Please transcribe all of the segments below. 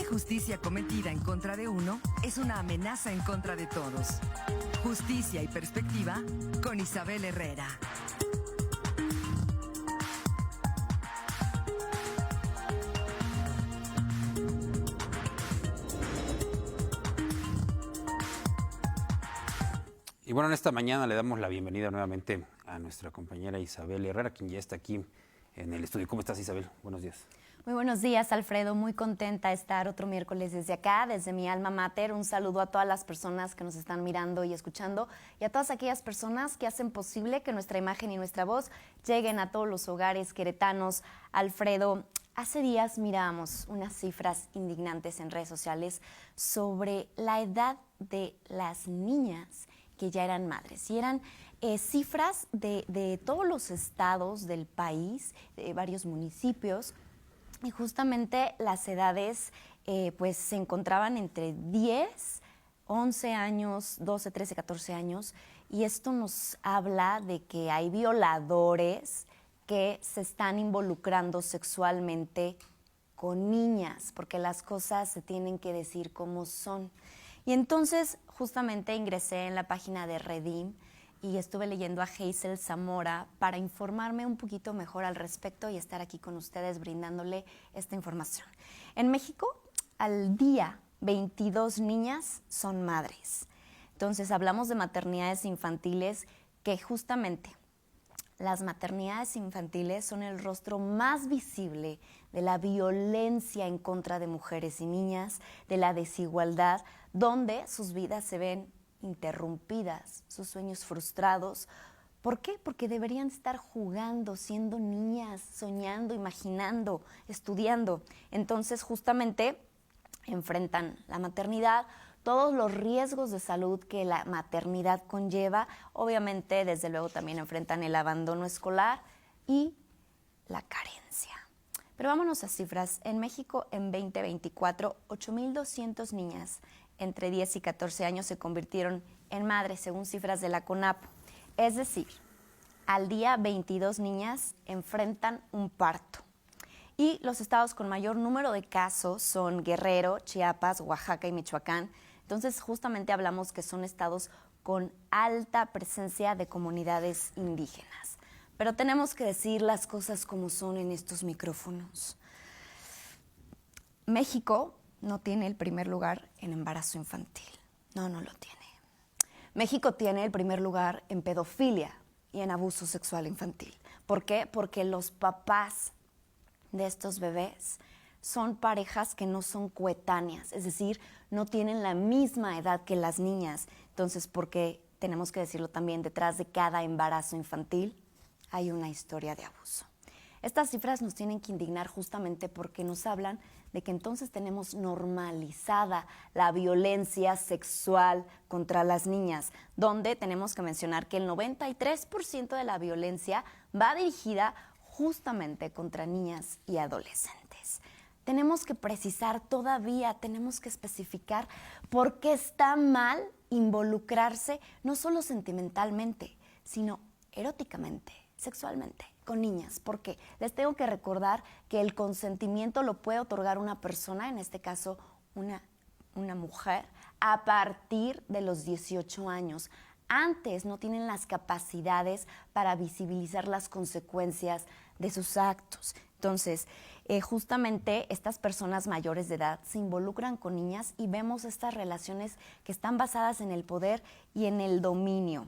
injusticia cometida en contra de uno es una amenaza en contra de todos. Justicia y perspectiva con Isabel Herrera. Y bueno, en esta mañana le damos la bienvenida nuevamente a nuestra compañera Isabel Herrera, quien ya está aquí en el estudio. ¿Cómo estás, Isabel? Buenos días. Muy buenos días, Alfredo. Muy contenta de estar otro miércoles desde acá, desde mi alma mater. Un saludo a todas las personas que nos están mirando y escuchando y a todas aquellas personas que hacen posible que nuestra imagen y nuestra voz lleguen a todos los hogares queretanos. Alfredo, hace días mirábamos unas cifras indignantes en redes sociales sobre la edad de las niñas que ya eran madres. Y eran cifras de todos los estados del país, de varios municipios. Y justamente las edades pues se encontraban entre 10, 11 años, 12, 13, 14 años. Y esto nos habla de que hay violadores que se están involucrando sexualmente con niñas, porque las cosas se tienen que decir como son. Y entonces justamente ingresé en la página de Redim y estuve leyendo a Hazel Zamora para informarme un poquito mejor al respecto y estar aquí con ustedes brindándole esta información. En México, al día, 22 niñas son madres. Entonces hablamos de maternidades infantiles, que justamente las maternidades infantiles son el rostro más visible de la violencia en contra de mujeres y niñas, de la desigualdad, donde sus vidas se ven interrumpidas, sus sueños frustrados. ¿Por qué? Porque deberían estar jugando, siendo niñas, soñando, imaginando, estudiando. Entonces, justamente enfrentan la maternidad, todos los riesgos de salud que la maternidad conlleva. Obviamente, desde luego, también enfrentan el abandono escolar y la carencia. Pero vámonos a cifras. En México, en 2024, 8,200 niñas entre 10 y 14 años se convirtieron en madres, según cifras de la CONAPO. Es decir, al día 22 niñas enfrentan un parto. Y los estados con mayor número de casos son Guerrero, Chiapas, Oaxaca y Michoacán. Entonces, justamente hablamos que son estados con alta presencia de comunidades indígenas. Pero tenemos que decir las cosas como son en estos micrófonos. México no tiene el primer lugar en embarazo infantil. No lo tiene. México tiene el primer lugar en pedofilia y en abuso sexual infantil. ¿Por qué? Porque los papás de estos bebés son parejas que no son coetáneas, es decir, no tienen la misma edad que las niñas. Entonces, porque tenemos que decirlo también, detrás de cada embarazo infantil hay una historia de abuso. Estas cifras nos tienen que indignar justamente porque nos hablan de que entonces tenemos normalizada la violencia sexual contra las niñas, donde tenemos que mencionar que el 93% de la violencia va dirigida justamente contra niñas y adolescentes. Tenemos que precisar todavía, tenemos que especificar por qué está mal involucrarse no solo sentimentalmente, sino eróticamente, sexualmente, con niñas. Porque les tengo que recordar que el consentimiento lo puede otorgar una persona, en este caso una mujer, a partir de los 18 años. Antes no tienen las capacidades para visibilizar las consecuencias de sus actos. Entonces, justamente estas personas mayores de edad se involucran con niñas y vemos estas relaciones que están basadas en el poder y en el dominio.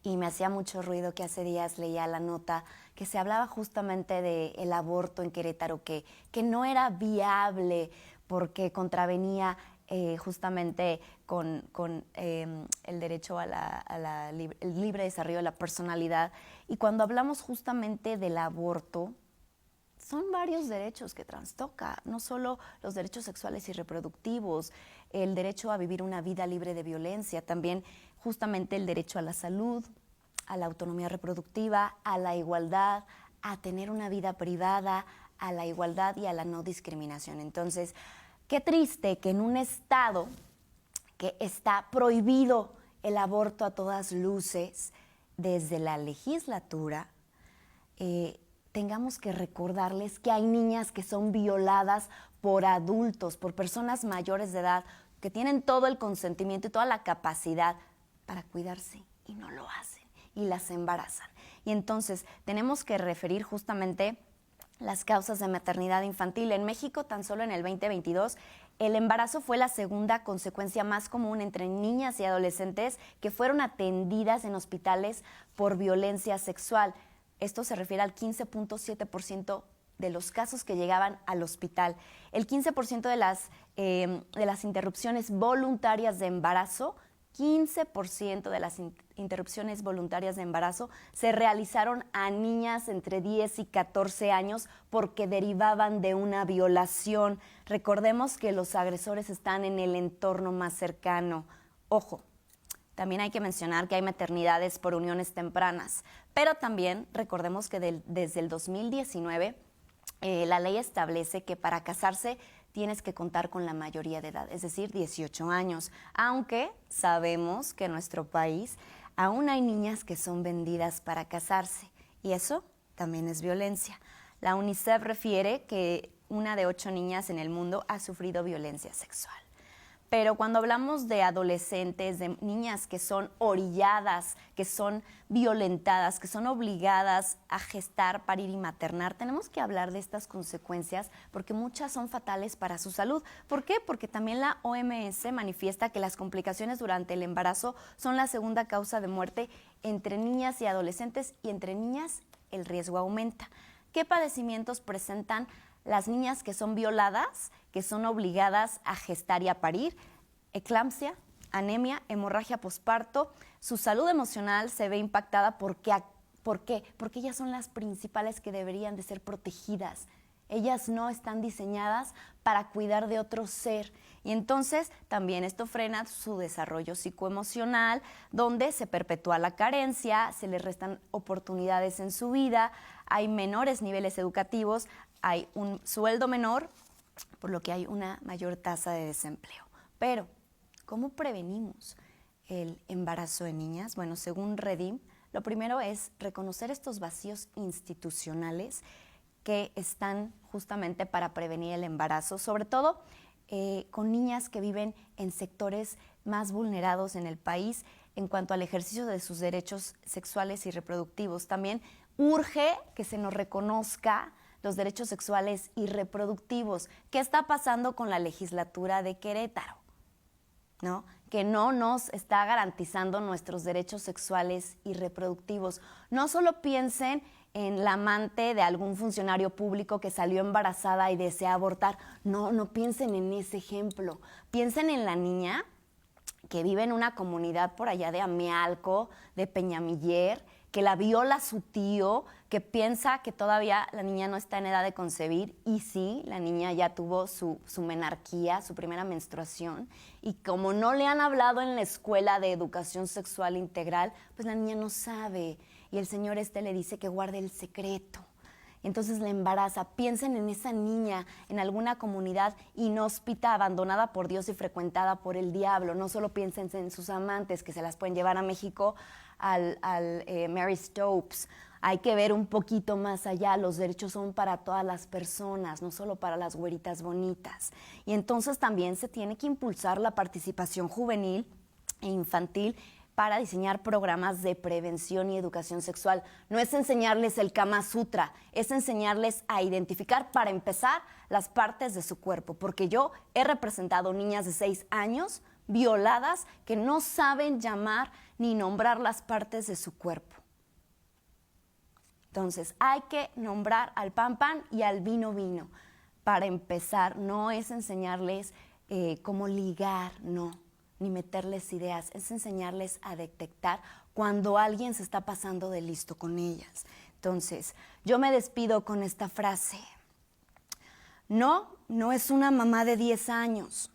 Y me hacía mucho ruido que hace días leía la nota que se hablaba justamente del aborto en Querétaro, que no era viable porque contravenía justamente con el derecho el libre desarrollo de la personalidad. Y cuando hablamos justamente del aborto, son varios derechos que trastoca, no solo los derechos sexuales y reproductivos, el derecho a vivir una vida libre de violencia, también justamente el derecho a la salud, a la autonomía reproductiva, a la igualdad, a tener una vida privada, a la igualdad y a la no discriminación. Entonces, qué triste que en un estado que está prohibido el aborto a todas luces, desde la legislatura, tengamos que recordarles que hay niñas que son violadas por adultos, por personas mayores de edad, que tienen todo el consentimiento y toda la capacidad para cuidarse y no lo hacen y las embarazan. Y entonces tenemos que referir justamente las causas de maternidad infantil. En México, tan solo en el 2022, el embarazo fue la segunda consecuencia más común entre niñas y adolescentes que fueron atendidas en hospitales por violencia sexual. Esto se refiere al 15.7% de los casos que llegaban al hospital. El 15% de las interrupciones voluntarias de embarazo, 15% de las interrupciones voluntarias de embarazo se realizaron a niñas entre 10 y 14 años porque derivaban de una violación. Recordemos que los agresores están en el entorno más cercano. Ojo, también hay que mencionar que hay maternidades por uniones tempranas, pero también recordemos que desde el 2019 la ley establece que para casarse tienes que contar con la mayoría de edad, es decir, 18 años, aunque sabemos que en nuestro país aún hay niñas que son vendidas para casarse y eso también es violencia. La UNICEF refiere que 1 de 8 niñas en el mundo ha sufrido violencia sexual. Pero cuando hablamos de adolescentes, de niñas que son orilladas, que son violentadas, que son obligadas a gestar, parir y maternar, tenemos que hablar de estas consecuencias porque muchas son fatales para su salud. ¿Por qué? Porque también la OMS manifiesta que las complicaciones durante el embarazo son la segunda causa de muerte entre niñas y adolescentes, y entre niñas el riesgo aumenta. ¿Qué padecimientos presentan las niñas que son violadas, que son obligadas a gestar y a parir? Eclampsia, anemia, hemorragia posparto. Su salud emocional se ve impactada porque, ¿por qué? Porque ellas son las principales que deberían de ser protegidas. Ellas no están diseñadas para cuidar de otro ser. Y entonces también esto frena su desarrollo psicoemocional, donde se perpetúa la carencia, se les restan oportunidades en su vida, hay menores niveles educativos, hay un sueldo menor, por lo que hay una mayor tasa de desempleo. Pero, ¿cómo prevenimos el embarazo de niñas? Bueno, según Redim, lo primero es reconocer estos vacíos institucionales que están justamente para prevenir el embarazo, sobre todo con niñas que viven en sectores más vulnerados en el país en cuanto al ejercicio de sus derechos sexuales y reproductivos. También urge que se nos reconozca los derechos sexuales y reproductivos. ¿Qué está pasando con la legislatura de Querétaro? ¿No? Que no nos está garantizando nuestros derechos sexuales y reproductivos. No solo piensen en la amante de algún funcionario público que salió embarazada y desea abortar. No piensen en ese ejemplo. Piensen en la niña que vive en una comunidad por allá de Amealco, de Peñamiller, que la viola su tío, que piensa que todavía la niña no está en edad de concebir, y sí, la niña ya tuvo su menarquía, su primera menstruación, y como no le han hablado en la escuela de educación sexual integral, pues la niña no sabe, y el señor le dice que guarde el secreto. Entonces la embaraza. Piensen en esa niña en alguna comunidad inhóspita, abandonada por Dios y frecuentada por el diablo. No solo piensen en sus amantes, que se las pueden llevar a México al Mary Stopes. Hay que ver un poquito más allá. Los derechos son para todas las personas, no solo para las güeritas bonitas. Y entonces también se tiene que impulsar la participación juvenil e infantil para diseñar programas de prevención y educación sexual. No es enseñarles el Kama Sutra, es enseñarles a identificar, para empezar, las partes de su cuerpo. Porque yo he representado niñas de 6 años violadas que no saben llamar ni nombrar las partes de su cuerpo. Entonces, hay que nombrar al pan pan y al vino vino. Para empezar, no es enseñarles cómo ligar, no, ni meterles ideas, es enseñarles a detectar cuando alguien se está pasando de listo con ellas. Entonces, yo me despido con esta frase. No es una mamá de 10 años,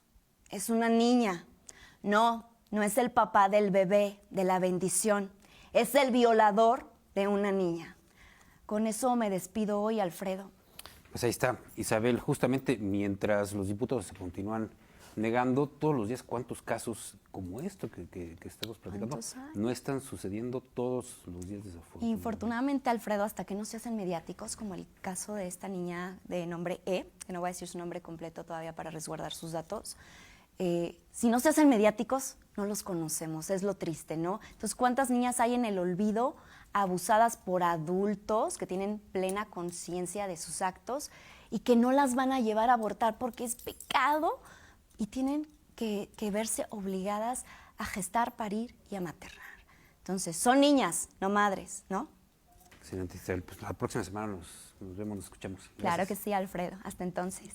es una niña. No es el papá del bebé, de la bendición, es el violador de una niña. Con eso me despido hoy, Alfredo. Pues ahí está, Isabel. Justamente mientras los diputados se continúan negando todos los días cuántos casos como esto que estamos platicando ¿Cuántos hay? no están sucediendo todos los días desafortunadamente. Infortunadamente, Alfredo, hasta que no se hacen mediáticos, como el caso de esta niña de nombre E, que no voy a decir su nombre completo todavía para resguardar sus datos, si no se hacen mediáticos, no los conocemos, es lo triste, ¿no? Entonces, ¿cuántas niñas hay en el olvido abusadas por adultos que tienen plena conciencia de sus actos y que no las van a llevar a abortar porque es pecado y tienen que verse obligadas a gestar, parir y a maternar? Entonces, son niñas, no madres, ¿no? Excelente, Isabel. Pues la próxima semana nos vemos, nos escuchamos. Claro Gracias. que sí, Alfredo. Hasta entonces.